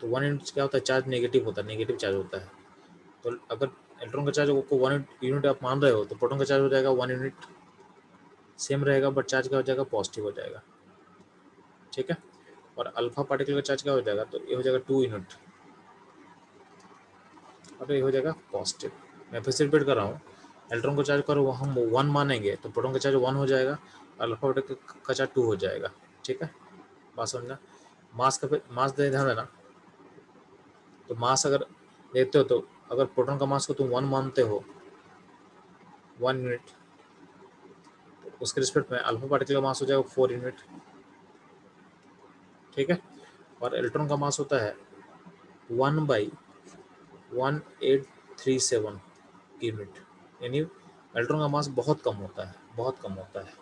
तो 1 यूनिट क्या होता है, चार्ज नेगेटिव होता है, नेगेटिव चार्ज होता है। तो अगर इलेक्ट्रॉन का चार्ज को 1 यूनिट आप मान रहे हो, तो प्रोटॉन का चार्ज हो जाएगा 1 यूनिट, सेम रहेगा, बट चार्ज क्या हो जाएगा, पॉजिटिव हो जाएगा, ठीक है। और अल्फा पार्टिकल का चार्ज क्या हो जाएगा, तो ये हो जाएगा 2 यूनिट, और ये हो जाएगा पॉजिटिव। मैं फिर से रिपीट कर रहा हूँ, इलेक्ट्रॉन को चार्ज करो हम 1 मानेंगे तो प्रोटॉन का चार्ज 1 हो जाएगा, अल्फा पार्टिकल का चार्ज 2 हो जाएगा, ठीक है। बात समझना। मास दे ध्यान देना, तो मास अगर देखते हो तो अगर प्रोटॉन का मास को तुम 1 मानते हो, 1 यूनिट, तो उसके रिस्पेक्ट में अल्फा पार्टिकल का मास हो जाएगा 4 यूनिट, ठीक है। और इलेक्ट्रॉन का मास होता है 1/1837 यूनिट, यानी इलेक्ट्रॉन का मास बहुत कम होता है, बहुत कम होता है।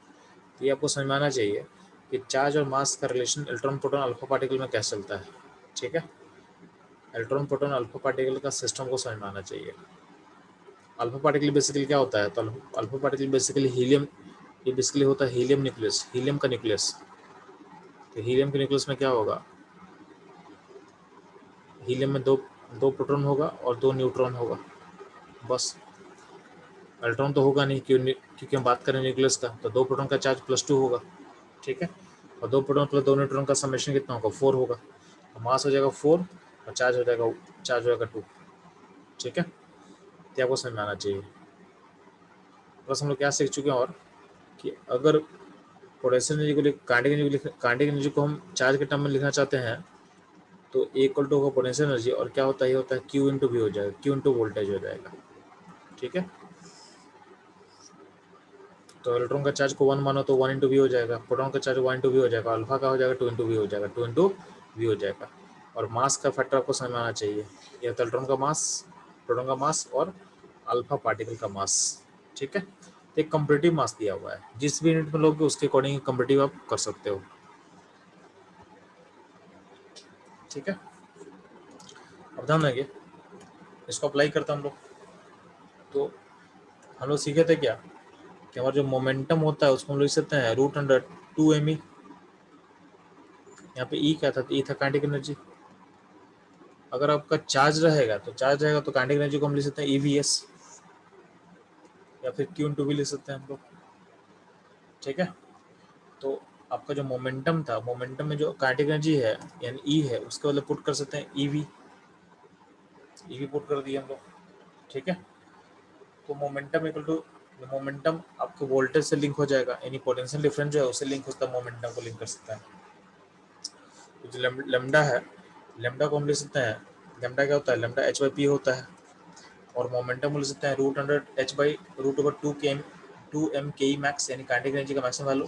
तो ये आपको समझ में आना चाहिए कि चार्ज और मास का relation electron proton alpha particle में कैसे चलता है, ठीक है। इलेक्ट्रॉन प्रोटॉन अल्फा पार्टिकल का सिस्टम को समझ में आना चाहिए। अल्फा पार्टिकल बेसिकली क्या होता है, तो अल्फा पार्टिकल बेसिकली हीलियम, ये बेसिकली होता है हीलियम न्यूक्लियस, हीलियम का न्यूक्लियस। तो हीलियम के न्यूक्लियस में क्या होगा, हीलियम में दो प्रोटॉन होगा और 2 न्यूट्रॉन होगा, बस। इलेक्ट्रॉन तो होगा नहीं, क्योंकि हम बात करें न्यूक्लियस का, तो 2 प्रोटॉन का चार्ज +2 होगा, ठीक है। और 2 प्रोटॉन प्लस 2 न्यूट्रॉन का समेशन कितना होगा, 4 होगा। तो मास हो जाएगा 4 और चार्ज हो जाएगा 2, ठीक है। तो आपको समझ में आना चाहिए। बस हम लोग क्या सीख चुके हैं, और कि अगर पोटेंशियल एनर्जी को काइनेटिक एनर्जी को हम चार्ज के टर्म में लिखना चाहते हैं, तो A इक्वल टू होगा पोटेंशियल एनर्जी, और क्या होता है, ये होता है Q इंटू वी हो जाएगा, Q इंटू वोल्टेज हो जाएगा, ठीक है। तो इलेक्ट्रॉन का चार्ज को 1 मानो तो 1 इंटू वी हो जाएगा, प्रोटॉन का चार्ज 1 इंटू वी हो जाएगा, अल्फा का हो जाएगा 2 इंटू वी हो जाएगा, 2 इंटू वी हो जाएगा। और मास का फैक्टर आपको समझ में आना चाहिए, ये होता है इलेक्ट्रॉन का मास, प्रोटॉन का मास, और अल्फा पार्टिकल का मास, ठीक है। तो एक कंपेरेटिव मास दिया हुआ है, जिस भी यूनिट में लोगे उसके अकॉर्डिंग कंपेरेटिव आप कर सकते हो। ठीक है, अब ध्यान देंगे, इसको अप्लाई करते हैं हम लोग। तो हम लोग सीखे थे क्या कि हमारा जो मोमेंटम होता है उसको हम लोग लिख सकते हैं √2mE। यहाँ पे ई क्या था, ई था काइनेटिक एनर्जी। अगर आपका चार्ज रहेगा तो काइनेटिक एनर्जी को हम लिख सकते हैं EVS, या फिर Q/V लिख सकते हैं हम लोग। ठीक है, तो आपका जो मोमेंटम था, मोमेंटम में जो काइनेटिक एनर्जी है यानी ई है, उसके बदले पुट कर सकते हैं ईवी पुट कर दिए हम लोग। ठीक है, तो मोमेंटम इक्वल टू, मोमेंटम आपके वोल्टेज से लिंक हो जाएगा, यानी पोटेंशियल डिफरेंस जो है उससे लिंक होता है, मोमेंटम को लिंक कर सकता है। तो जो लेमडा है, लेमडा को हम लिख सकते हैं, लेमडा क्या होता है, लेमडा h/p होता है, और मोमेंटम को लिख सकते हैं √h/√2m मैक्स, यानी काइनेटिक एनर्जी का मैक्सिमम वैल्यू,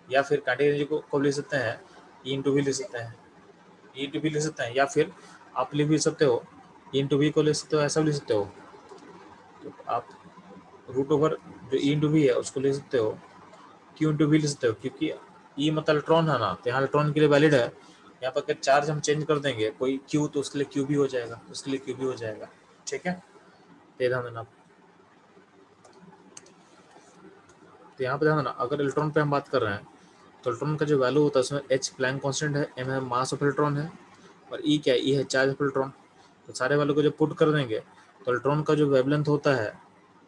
या फिर काइनेटिक एनर्जी को लिख सकते हैं E/V लिख सकते हैं, E/V लिख सकते हैं, या फिर आप लिख भी सकते हो E/V को लिख सकते हो, ऐसा भी लिख सकते हो। तो आप √ जो E/V है उसको लिख सकते हो Q/V लिख सकते हो, क्योंकि E मतलब इलेक्ट्रॉन है ना, तो यहाँ इलेक्ट्रॉन के लिए वैलिड है। यहाँ पर अगर चार्ज हम चेंज कर देंगे कोई Q, तो उसके लिए QB हो जाएगा, उसके लिए QB हो जाएगा। ठीक है, तो ध्यान देना। तो यहाँ पे ध्यान देना, अगर इलेक्ट्रॉन पे हम बात कर रहे हैं तो इलेक्ट्रॉन का जो वैल्यू होता है उसमें H प्लैंक कांस्टेंट है, M है मास ऑफ इलेक्ट्रॉन है, और E क्या है, E है चार्ज ऑफ इलेक्ट्रॉन। तो सारे वैल्यू को जब पुट कर देंगे तो इलेक्ट्रॉन का जो वेवलेंथ होता है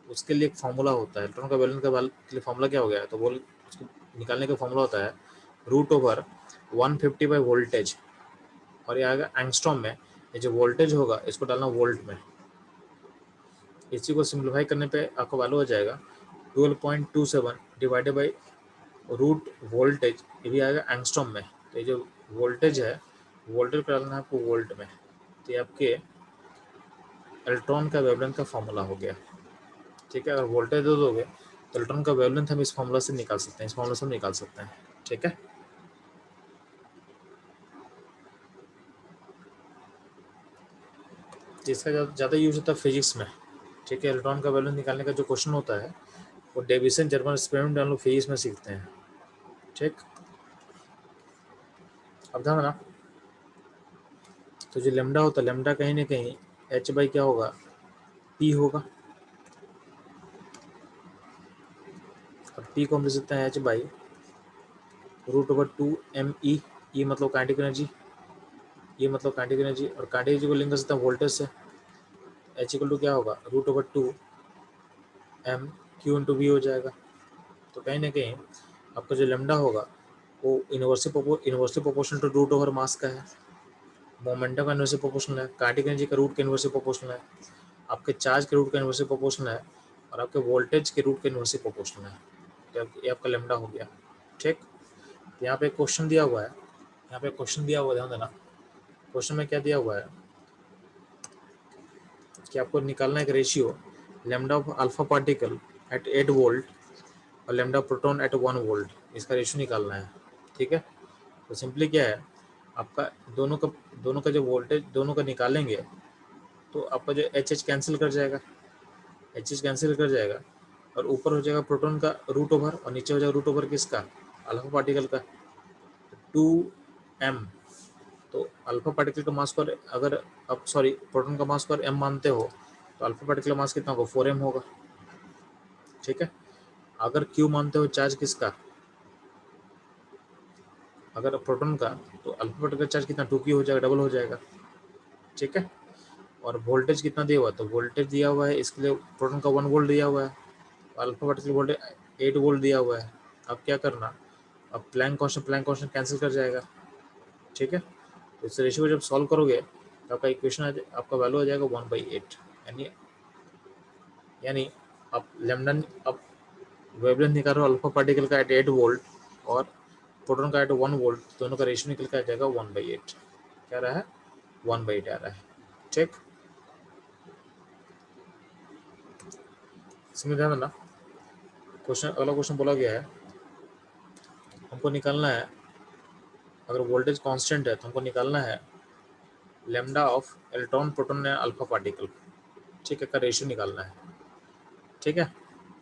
उसके लिए एक फार्मूला होता है, इलेक्ट्रॉन का वेवलेंथ के लिए फार्मूला क्या हो गया है, तो बोल उसको निकालने का फार्मूला होता है √150 बाई वोल्टेज, और ये आएगा एंगस्ट्रॉम में। ये जो वोल्टेज होगा इसको डालना वोल्ट में, इसी को सिंप्लीफाई करने पे आपको वैल्यू हो जाएगा 12.27 डिवाइडेड बाई रूट वोल्टेज, ये भी आएगा एंगस्ट्रॉम में। तो ये जो वोल्टेज है, वोल्टेज पर डालना है आपको वोल्ट में, तो ये आपके इलेक्ट्रॉन का वेवलेंथ का फार्मूला हो गया। ठीक है, अगर वोल्टेज दे दोगे तो इलेक्ट्रॉन का वेवलेंथ हम इस फार्मूला से निकाल सकते हैं, इस फार्मूला से हम निकाल सकते हैं। ठीक है, इसका ज़्यादा यूज होता है फिजिक्स में। ठीक है, इलेक्ट्रॉन का वेवलेंथ निकालने का जो क्वेश्चन होता है वो डेविसन जर्मन एक्सपेरिमेंट हम लोग फिजिक्स में सीखते हैं। ठीक, अब ध्यान देना, तो जो लेमडा होता है, लेमडा कहीं ना कहीं H/, क्या होगा, P होगा, और P को हम लिख सकते हैं H/√2mE। E मतलब काइनेटिक एनर्जी, ये मतलब काइनेटिक एनर्जी, और काइनेटिक एनर्जी को लिंक कर सकते हैं वोल्टेज से। H क्या होगा, √2m Q/V हो जाएगा। तो कहीं ना कहीं आपका जो लेमडा होगा वो inversely proportional to root over mass का है, मोमेंटम का इनवर्सली प्रोपोर्शनल है, काइनेटिक एनर्जी का रूट के इनवर्सली प्रोपोर्शनल है, आपके चार्ज के रूट का इनवर्सली प्रोपोर्शनल है, और आपके वोल्टेज के रूट के इनवर्सली प्रोपोर्शनल है। तो ये आपका लेमडा हो गया। ठीक, तो यहाँ पे क्वेश्चन दिया हुआ है, यहाँ पे क्वेश्चन दिया हुआ है, ध्यान देना। क्वेश्चन में क्या दिया हुआ है कि आपको निकालना है एक ratio lambda of alpha particle at 8 volt और लेमडा प्रोटॉन एट 1 वोल्ट, इसका रेशियो निकालना है। ठीक है, तो सिंपली क्या है, आपका दोनों का जो वोल्टेज दोनों का निकालेंगे तो आपका जो एच कैंसिल कर जाएगा, कैंसिल कर जाएगा, और ऊपर हो जाएगा प्रोटॉन का रूट ओवर, और नीचे हो जाएगा रूट ओवर किसका, अल्फा पार्टिकल का 2m। तो अल्फा पार्टिकल का मास पर अगर आप प्रोटॉन का मास पर m मानते हो तो अल्फा पार्टिकल का मास कितना होगा, 4m होगा। ठीक है, अगर q मानते हो चार्ज किसका, अगर प्रोटॉन का, तो अल्फा पार्टिकल चार्ज कितना 2q हो जाएगा, डबल हो जाएगा। ठीक है, और वोल्टेज कितना दिया हुआ है, तो वोल्टेज दिया हुआ है इसके लिए प्रोटॉन का 1 वोल्ट दिया हुआ है, अल्फा पार्टिकल वोल्टेज 8 वोल्ट दिया हुआ है। अब क्या करना, अब प्लैंक कांस्टेंट कैंसिल कर जाएगा। ठीक है, तो इस रेशियो को जब सॉल्व करोगे तो आपका इक्वेशन आपका वैल्यू आ जाएगा 1/8, यानी यानी आप लेमडा, अब वेवलेंथ निकाल रहे हो अल्फा पार्टिकल का एट 8 वोल्ट और प्रोटॉन का एट 1 वोल्ट, दोनों का रेशियो निकल के आ जाएगा 1/8। क्या रहा है, 1/8 आ रहा है। ठीक, इसमें ध्यान देना, क्वेश्चन अगला क्वेश्चन बोला गया है हमको निकालना है, अगर वोल्टेज कांस्टेंट है तो हमको निकालना है lambda of electron proton and alpha particle. ठीक है, का रेशियो निकालना है। ठीक है,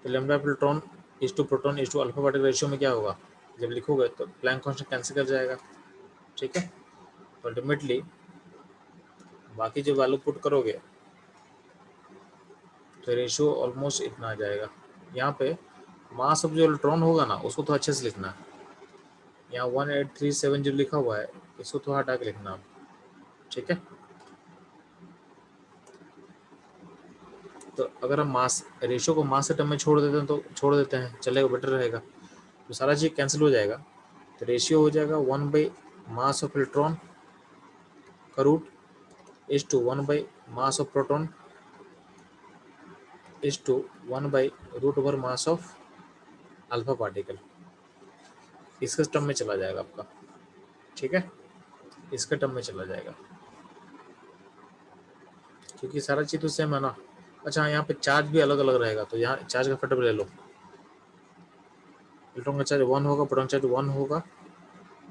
तो lambda electron is to proton is to alpha particle ratio में क्या होगा, जब लिखोगे तो प्लैंक कांस्टेंट कैंसिल कर जाएगा, ठीक है। तो अल्टीमेटली बाकी जो वैल्यू पुट करोगे तो रेशियो ऑलमोस्ट इतना आ जाएगा। यहाँ पे मास ऑफ जो इलेक्ट्रॉन होगा ना उसको तो अच्छे से लिखना है, यहाँ 1837 जो लिखा हुआ है इसको तो हटा के लिखना, ठीक है। तो अगर हम मास रेशियो को मास के टर्म में छोड़ देते हैं तो छोड़ देते हैं, चलेगा, बेटर रहेगा, तो सारा चीज़ कैंसिल हो जाएगा। तो रेशियो हो जाएगा 1/मास ऑफ इलेक्ट्रॉन का रूट इज टू 1/मास ऑफ प्रोटॉन इज टू 1/√मास ऑफ अल्फा पार्टिकल। इसके टर्म में चला जाएगा आपका, ठीक है, इसके टर्म में चला जाएगा क्योंकि सारा चीज़ तो सेम है ना। अच्छा यहाँ पे चार्ज भी अलग अलग रहेगा, तो यहाँ चार्ज का फैक्टर ले लो। इलेक्ट्रॉन का चार्ज 1 होगा, प्रोटॉन चार्ज 1 होगा,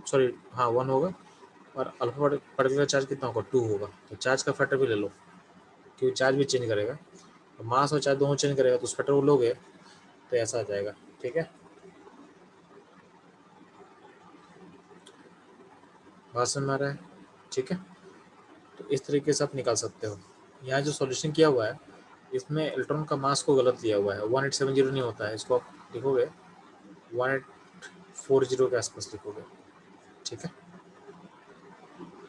सॉरी हाँ 1 होगा, और अल्फा पार्टिकल का चार्ज कितना होगा 2 होगा। तो चार्ज का फैक्टर भी ले लो क्योंकि चार्ज भी चेंज करेगा, तो मास और चार्ज दोनों चेंज करेगा, तो उस फैक्टर को लोगे तो ऐसा आ जाएगा, ठीक है। बात समझ में आ रहा है, ठीक है। तो इस तरीके से आप निकाल सकते हो। यहाँ जो सॉल्यूशन किया हुआ है इसमें इलेक्ट्रॉन का मास को गलत लिया हुआ है, 1870 नहीं होता है, इसको आप लिखोगे 1840 के आसपास लिखोगे, ठीक है,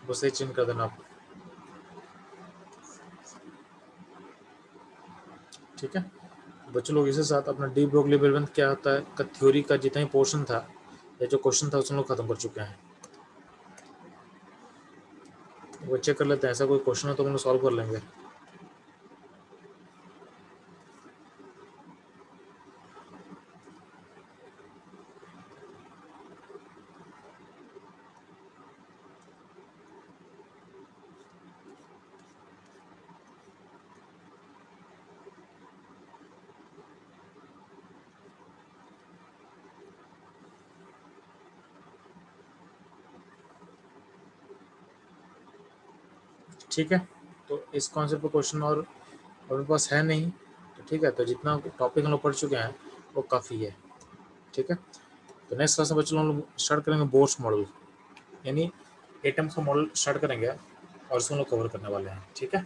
वो सही चेंज कर देना आप, ठीक है। बच्चों लोग इसी साथ अपना डी ब्रोगली वेवलेंथ क्या होता है का थ्योरी का जितना ही पोर्शन था या जो क्वेश्चन था उसमें लोग खत्म कर चुके हैं। वो चेक कर लेते हैं, ऐसा कोई क्वेश्चन है तो हम लोग सॉल्व कर लेंगे। ठीक है, तो इस कॉन्सेप्ट पर क्वेश्चन और अपने पास है नहीं, तो ठीक है, तो जितना टॉपिक हम लोग पढ़ चुके हैं वो काफ़ी है, ठीक है। तो नेक्स्ट क्लास में बच्चों हम लोग स्टार्ट करेंगे बोर्स मॉडल, यानी एटम्स का मॉडल स्टार्ट करेंगे और उसको हम लोग कवर करने वाले हैं, ठीक है।